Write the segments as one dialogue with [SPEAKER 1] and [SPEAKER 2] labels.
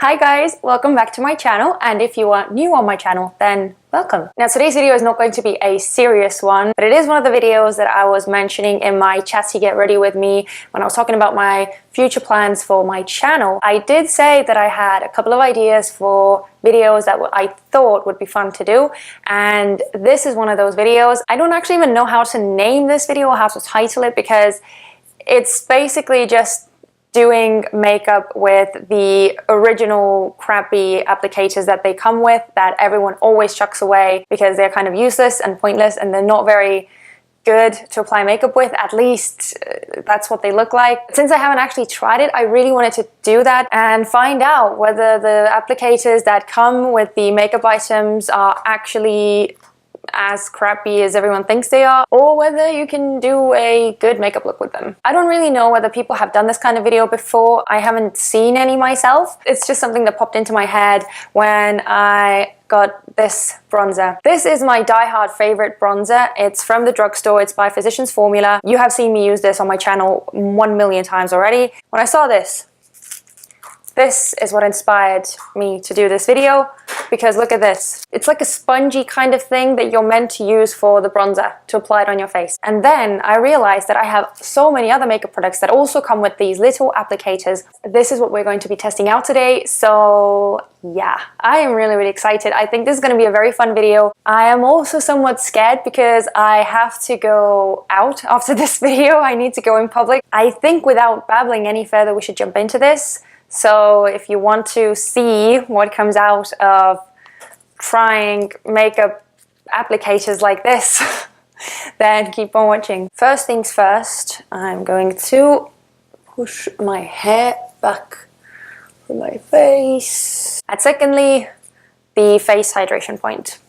[SPEAKER 1] Hi guys, welcome back to my channel, and if you are new on my channel, then welcome. Now today's video is not going to be a serious one, but it is one of the videos that I was mentioning in my Chatty Get Ready With Me when I was talking about my future plans for my channel. I did say that I had a couple of ideas for videos that I thought would be fun to do, and this is one of those videos. I don't actually even know how to name this video or how to title it, because it's basically just doing makeup with the original crappy applicators that they come with, that everyone always chucks away because they're kind of useless and pointless and they're not very good to apply makeup with. At least that's what they look like. Since I haven't actually tried it, I really wanted to do that and find out whether the applicators that come with the makeup items are actually as crappy as everyone thinks they are, or whether you can do a good makeup look with them. I don't really know whether people have done this kind of video before. I haven't seen any myself. It's just something that popped into my head when I got this bronzer. This is my die-hard favorite bronzer. It's from the drugstore. It's by Physicians Formula. You have seen me use this on my channel 1 million times already. When I saw this is what inspired me to do this video, because look at this. It's like a spongy kind of thing that you're meant to use for the bronzer, to apply it on your face. And then I realized that I have so many other makeup products that also come with these little applicators. This is what we're going to be testing out today. So yeah, I am really excited. I think this is going to be a very fun video. I am also somewhat scared because I have to go out after this video. I need to go in public. I think without babbling any further, we should jump into this. So if you want to see what comes out of trying makeup applicators like this, then keep on watching. First things first, I'm going to push my hair back from my face. And secondly, the face hydration point.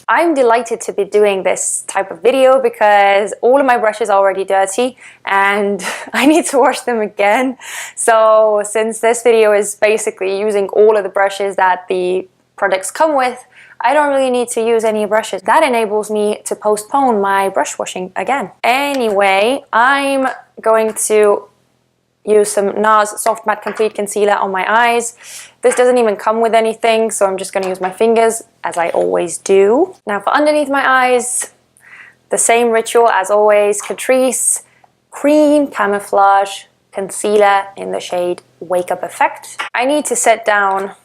[SPEAKER 1] I'm delighted to be doing this type of video because all of my brushes are already dirty and I need to wash them again. So since this video is basically using all of the brushes that the products come with, I don't really need to use any brushes. That enables me to postpone my brush washing again. Anyway, I'm going to use some NARS Soft Matte Complete Concealer on my eyes. This doesn't even come with anything, so I'm just going to use my fingers, as I always do. Now for underneath my eyes, the same ritual as always. Catrice Cream Camouflage Concealer in the shade Wake Up Effect. I need to set down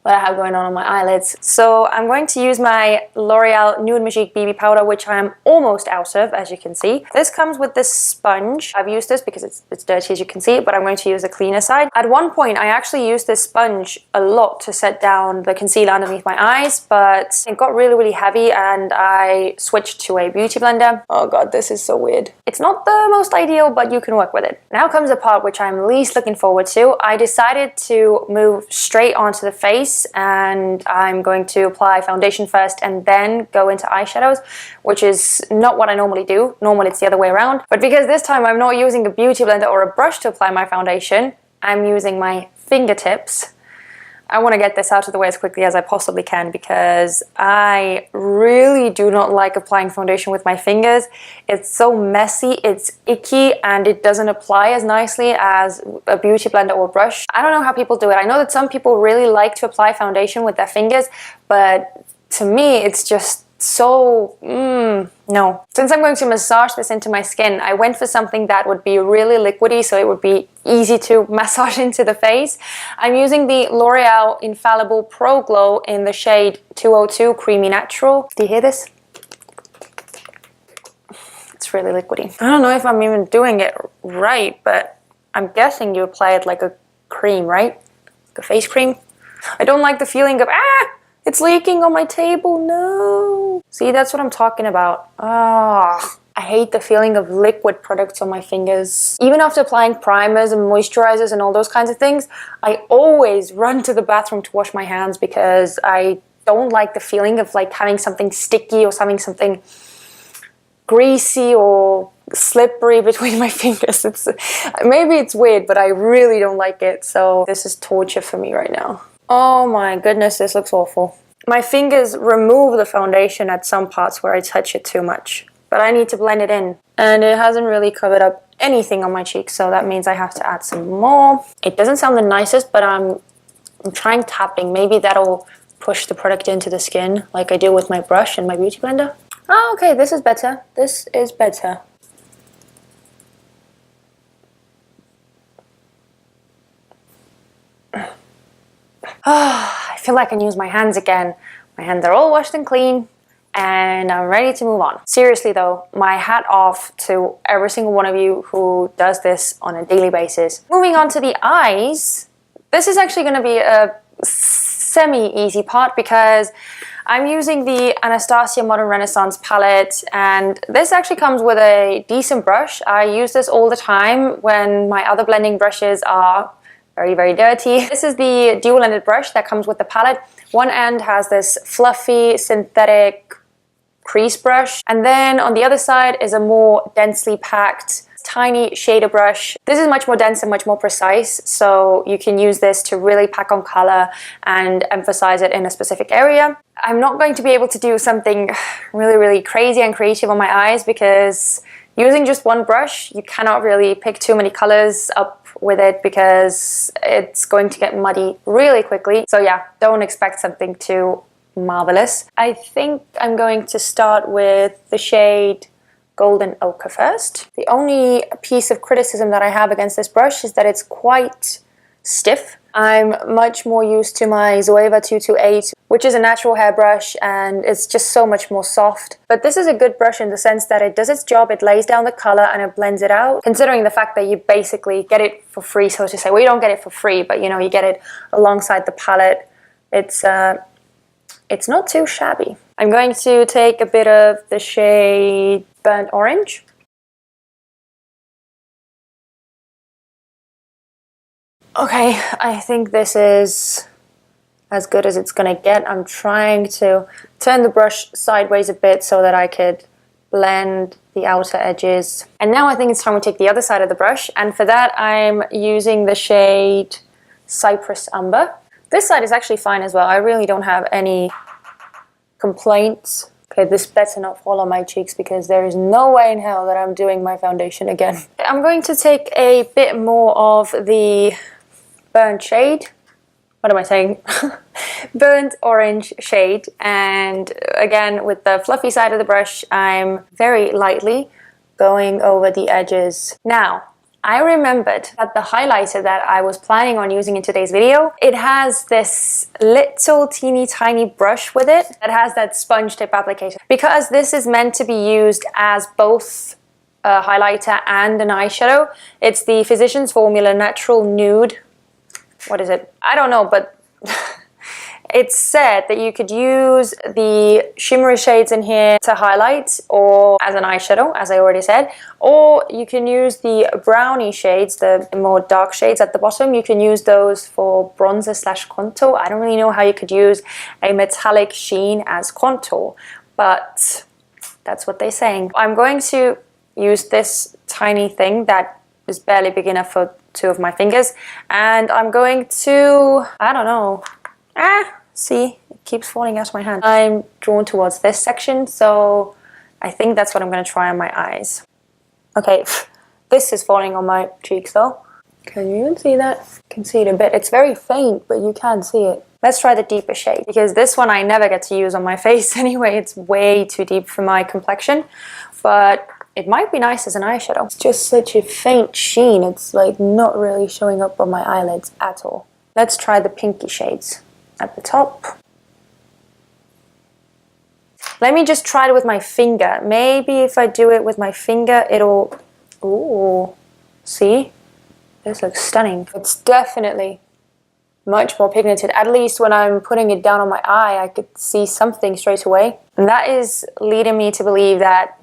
[SPEAKER 1] what I have going on my eyelids. So I'm going to use my L'Oreal Nude Magique BB powder, which I'm almost out of, as you can see. This comes with this sponge. I've used this because it's dirty, as you can see, but I'm going to use the cleaner side. At one point, I actually used this sponge a lot to set down the concealer underneath my eyes, but it got really heavy and I switched to a beauty blender. Oh god, this is so weird. It's not the most ideal, but you can work with it. Now comes the part which I'm least looking forward to. I decided to move straight onto the face, and I'm going to apply foundation first and then go into eyeshadows, which is not what I normally do. Normally it's the other way around, but because this time I'm not using a beauty blender or a brush to apply my foundation, I'm using my fingertips. I want to get this out of the way as quickly as I possibly can because I really do not like applying foundation with my fingers. It's so messy, it's icky, and it doesn't apply as nicely as a beauty blender or brush. I don't know how people do it. I know that some people really like to apply foundation with their fingers, but to me it's just so no. Since I'm going to massage this into my skin, I went for something that would be really liquidy, so it would be easy to massage into the face. I'm using the L'Oreal Infallible Pro Glow in the shade 202 Creamy Natural. Do you hear this? It's really liquidy. I don't know if I'm even doing it right, but I'm guessing you apply it like a cream, right? Like a face cream. I don't like the feeling of it's leaking on my table, no. See, that's what I'm talking about. Ah, I hate the feeling of liquid products on my fingers. Even after applying primers and moisturizers and all those kinds of things, I always run to the bathroom to wash my hands because I don't like the feeling of like having something sticky or having something greasy or slippery between my fingers. Maybe it's weird, but I really don't like it. So this is torture for me right now. Oh my goodness, this looks awful. My fingers remove the foundation at some parts where I touch it too much. but I need to blend it in. And it hasn't really covered up anything on my cheeks, so that means I have to add some more. It doesn't sound the nicest, but I'm trying tapping. Maybe that'll push the product into the skin like I do with my brush and my beauty blender. Oh, okay, this is better. This is better. I feel like I can use my hands again. My hands are all washed and clean, and I'm ready to move on. Seriously though, my hat off to every single one of you who does this on a daily basis. Moving on to the eyes, this is actually going to be a semi-easy part because I'm using the Anastasia Modern Renaissance palette, and this actually comes with a decent brush. I use this all the time when my other blending brushes are very, very dirty. This is the dual-ended brush that comes with the palette. One end has this fluffy synthetic crease brush, and then on the other side is a more densely packed tiny shader brush. This is much more dense and much more precise, so you can use this to really pack on color and emphasize it in a specific area. I'm not going to be able to do something really, really crazy and creative on my eyes because using just one brush, you cannot really pick too many colors up with it because it's going to get muddy really quickly. So yeah, don't expect something too marvelous. I think I'm going to start with the shade Golden Ochre first. The only piece of criticism that I have against this brush is that it's quite stiff. I'm much more used to my Zoeva 228, which is a natural hairbrush, and it's just so much more soft. But this is a good brush in the sense that it does its job, it lays down the color and it blends it out, considering the fact that you basically get it for free, so to say. Well, you don't get it for free, but you know, you get it alongside the palette. It's not too shabby. I'm going to take a bit of the shade Burnt Orange. Okay, I think this is as good as it's gonna get. I'm trying to turn the brush sideways a bit so that I could blend the outer edges. And now I think it's time to take the other side of the brush, and for that I'm using the shade Cypress Umber. This side is actually fine as well. I really don't have any complaints. Okay, this better not fall on my cheeks because there is no way in hell that I'm doing my foundation again. I'm going to take a bit more of the burnt shade. What am I saying? Burnt orange shade, and again with the fluffy side of the brush I'm very lightly going over the edges. Now I remembered that the highlighter that I was planning on using in today's video, it has this little teeny tiny brush with it that has that sponge tip applicator. Because this is meant to be used as both a highlighter and an eyeshadow, it's the Physicians Formula Natural Nude. What is it? I don't know, but it's said that you could use the shimmery shades in here to highlight or as an eyeshadow, as I already said, or you can use the brownie shades, the more dark shades at the bottom. You can use those for bronzer slash contour. I don't really know how you could use a metallic sheen as contour, but that's what they're saying. I'm going to use this tiny thing that is barely big enough for two of my fingers, and I'm going to, I don't know, see, it keeps falling out of my hand. I'm drawn towards this section, so I think that's what I'm going to try on my eyes. Okay, this is falling on my cheeks though. Can you even see that? You can see it a bit. It's very faint, but you can see it. Let's try the deeper shade, because this one I never get to use on my face anyway. It's way too deep for my complexion, but it might be nice as an eyeshadow. It's just such a faint sheen. It's like not really showing up on my eyelids at all. Let's try the pinky shades at the top. Let me just try it with my finger. Maybe if I do it with my finger, it'll... Ooh, see? This looks stunning. It's definitely much more pigmented. At least when I'm putting it down on my eye, I could see something straight away. And that is leading me to believe that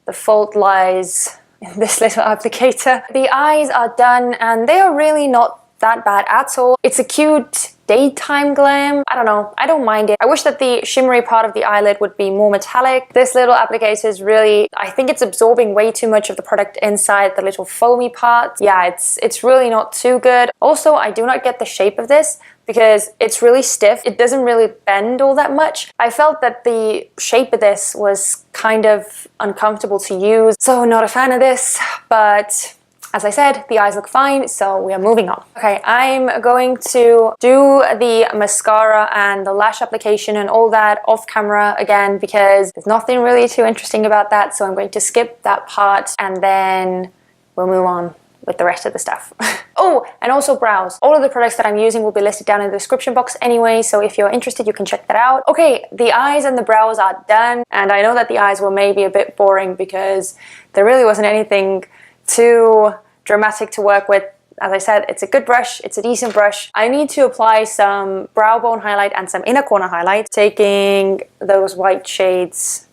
[SPEAKER 1] the fault lies in this little applicator. The eyes are done, and they are really not that bad at all. It's a cute daytime glam. I don't know, I don't mind it. I wish that the shimmery part of the eyelid would be more metallic. This little applicator is really, I think it's absorbing way too much of the product inside the little foamy part. Yeah, it's really not too good. Also, I do not get the shape of this because it's really stiff. It doesn't really bend all that much. I felt that the shape of this was kind of uncomfortable to use, so not a fan of this, but as I said, the eyes look fine, so we are moving on. Okay, I'm going to do the mascara and the lash application and all that off camera again because there's nothing really too interesting about that, so I'm going to skip that part and then we'll move on with the rest of the stuff. Oh, and also brows. All of the products that I'm using will be listed down in the description box anyway, so if you're interested, you can check that out. Okay, the eyes and the brows are done, and I know that the eyes were maybe a bit boring because there really wasn't anything too dramatic to work with. As I said, it's a good brush, it's a decent brush. I need to apply some brow bone highlight and some inner corner highlight, taking those white shades.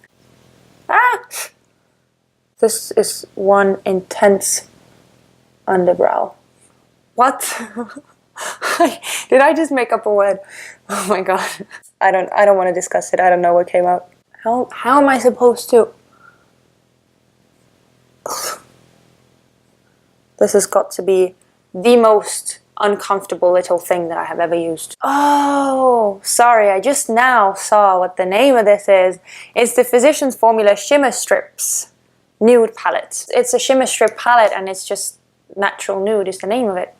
[SPEAKER 1] This is one intense underbrow. What? Did I just make up a word? Oh my god. I don't want to discuss it. I don't know what came out. How am I supposed to? This has got to be the most uncomfortable little thing that I have ever used. Oh, sorry, I just now saw what the name of this is. It's the Physicians Formula Shimmer Strips Nude Palette. It's a shimmer strip palette and it's just natural nude is the name of it.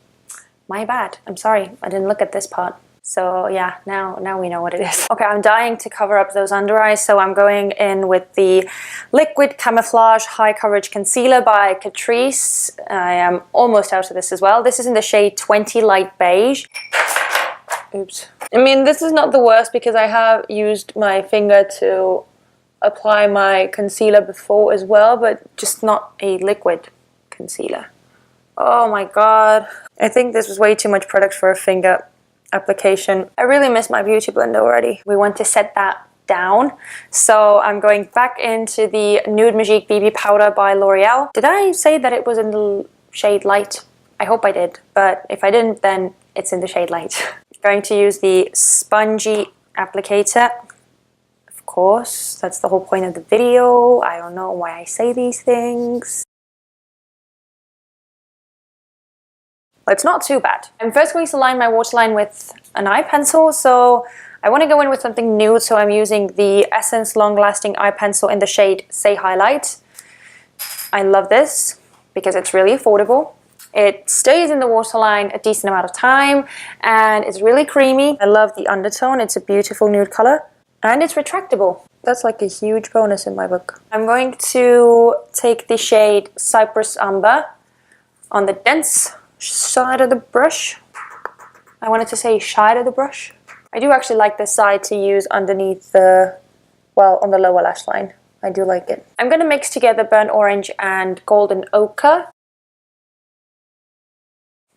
[SPEAKER 1] My bad, I'm sorry, I didn't look at this part. So yeah, now we know what it is. Okay, I'm dying to cover up those under eyes, so I'm going in with the Liquid Camouflage High Coverage Concealer by Catrice. I am almost out of this as well. This is in the shade 20 Light Beige. Oops. I mean, this is not the worst because I have used my finger to apply my concealer before as well, but just not a liquid concealer. Oh my god. I think this was way too much product for a finger application. I really miss my beauty blender already. We want to set that down. So I'm going back into the Nude Magique BB Powder by L'Oreal. Did I say that it was in the shade Light? I hope I did, but if I didn't, then it's in the shade Light. Going to use the spongy applicator. Of course, that's the whole point of the video. I don't know why I say these things. It's not too bad. I'm first going to line my waterline with an eye pencil, so I want to go in with something nude, so I'm using the Essence Long Lasting Eye Pencil in the shade Say Highlight. I love this because it's really affordable. It stays in the waterline a decent amount of time and it's really creamy. I love the undertone, it's a beautiful nude color and it's retractable. That's like a huge bonus in my book. I'm going to take the shade Cypress Umber on the dense side of the brush. I wanted to say side of the brush. I do actually like this side to use underneath the, well, on the lower lash line. I do like it. I'm going to mix together burnt orange and golden ochre.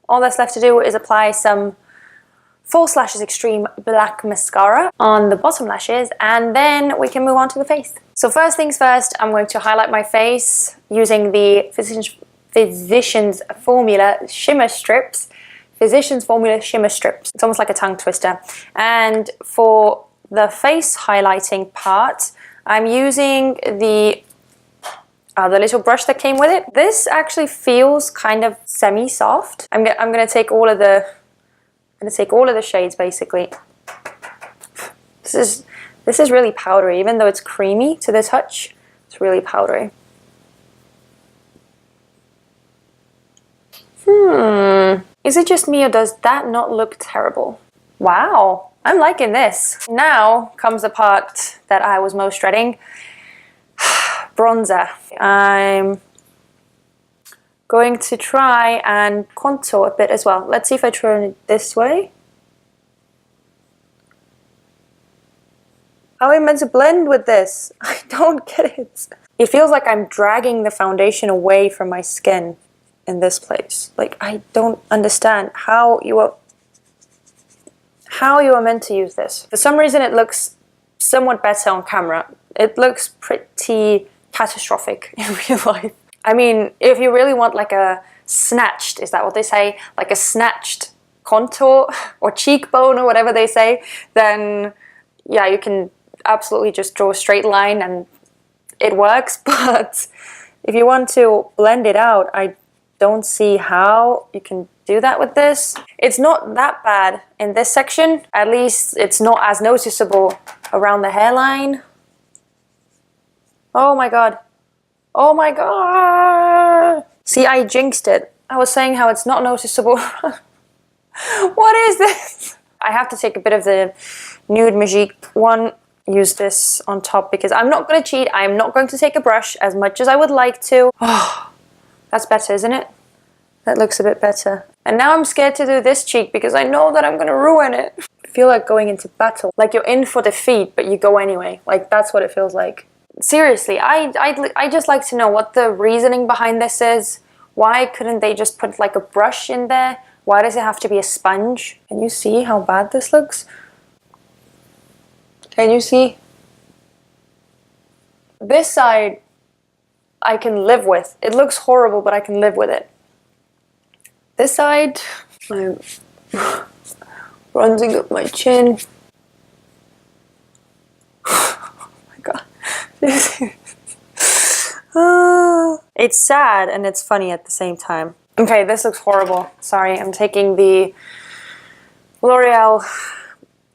[SPEAKER 1] All that's left to do is apply some False Lashes Extreme Black Mascara on the bottom lashes and then we can move on to the face. So first things first, I'm going to highlight my face using the Physicians Formula Shimmer Strips. Physicians Formula Shimmer Strips. It's almost like a tongue twister. And for the face highlighting part, I'm using the little brush that came with it. This actually feels kind of semi-soft. I'm gonna take all of the shades basically. This is really powdery, even though it's creamy to the touch. It's really powdery. Is it just me or does that not look terrible? Wow, I'm liking this. Now comes the part that I was most dreading. Bronzer. I'm going to try and contour a bit as well. Let's see if I turn it this way. How am I meant to blend with this? I don't get it. It feels like I'm dragging the foundation away from my skin in this place. Like, I don't understand how you are meant to use this. For some reason it looks somewhat better on camera. It looks pretty catastrophic in real life. I mean, if you really want like a snatched, is that what they say? Like a snatched contour or cheekbone or whatever they say, then yeah, you can absolutely just draw a straight line and it works. But if you want to blend it out, I don't see how you can do that with this. It's not that bad in this section. At least it's not as noticeable around the hairline. Oh my god. Oh my god. See, I jinxed it. I was saying how it's not noticeable. What is this? I have to take a bit of the Nude Magique one. Use this on top because I'm not going to cheat. I'm not going to take a brush as much as I would like to. Oh, that's better, isn't it? That looks a bit better. And now I'm scared to do this cheek because I know that I'm going to ruin it. I feel like going into battle. Like you're in for defeat, but you go anyway. Like that's what it feels like. Seriously, I just like to know what the reasoning behind this is. Why couldn't they just put like a brush in there? Why does it have to be a sponge? Can you see how bad this looks? Can you see? This side I can live with. It looks horrible, but I can live with it. This side, I'm bronzing up my chin. Oh my god. It's sad and it's funny at the same time. Okay, this looks horrible. Sorry, I'm taking the L'Oreal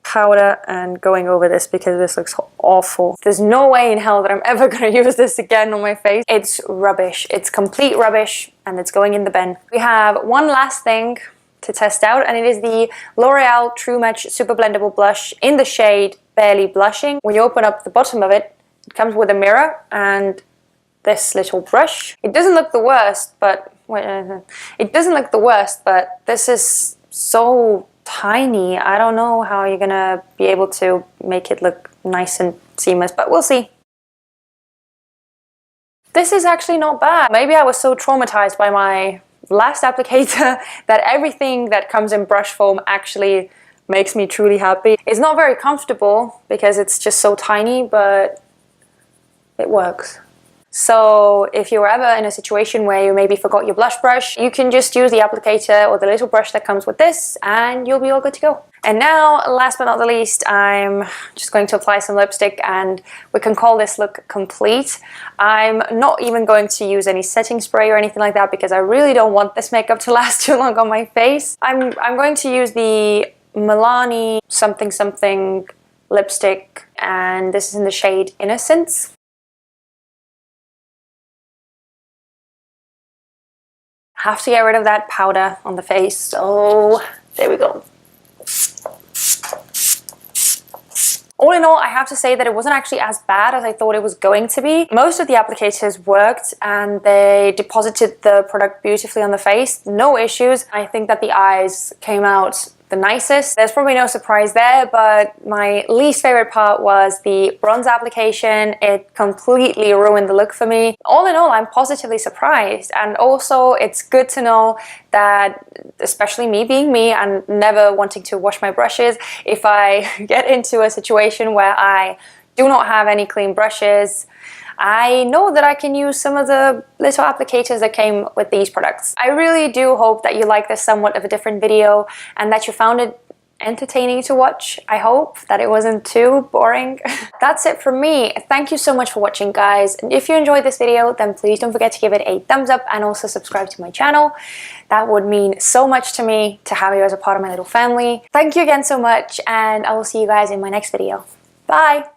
[SPEAKER 1] powder and going over this because this looks awful. There's no way in hell that I'm ever going to use this again on my face. It's rubbish. It's complete rubbish and it's going in the bin. We have one last thing to test out and it is the L'Oreal True Match Super-blendable blush in the shade Barely Blushing. When you open up the bottom of it, it comes with a mirror and this little brush. It doesn't look the worst, but it doesn't look the worst, but this is so tiny. I don't know how you're gonna be able to make it look nice and seamless, but we'll see. This is actually not bad. Maybe I was so traumatized by my last applicator that everything that comes in brush form actually makes me truly happy. It's not very comfortable because it's just so tiny, but it works. So if you're ever in a situation where you maybe forgot your blush brush, you can just use the applicator or the little brush that comes with this and you'll be all good to go. And now, last but not the least, I'm just going to apply some lipstick and we can call this look complete. I'm not even going to use any setting spray or anything like that because I really don't want this makeup to last too long on my face. I'm going to use the Milani something something lipstick and this is in the shade Innocence. Have to get rid of that powder on the face, so there we go. All in all, I have to say that it wasn't actually as bad as I thought it was going to be. Most of the applicators worked and they deposited the product beautifully on the face, no issues. I think that the eyes came out the nicest. There's probably no surprise there, but my least favorite part was the bronze application. It completely ruined the look for me. All in all, I'm positively surprised, and also it's good to know that, especially me being me and never wanting to wash my brushes, if I get into a situation where I do not have any clean brushes, I know that I can use some of the little applicators that came with these products. I really do hope that you like this somewhat of a different video and that you found it entertaining to watch. I hope that it wasn't too boring. That's it from me. Thank you so much for watching, guys. And if you enjoyed this video, then please don't forget to give it a thumbs up and also subscribe to my channel. That would mean so much to me to have you as a part of my little family. Thank you again so much, and I will see you guys in my next video. Bye!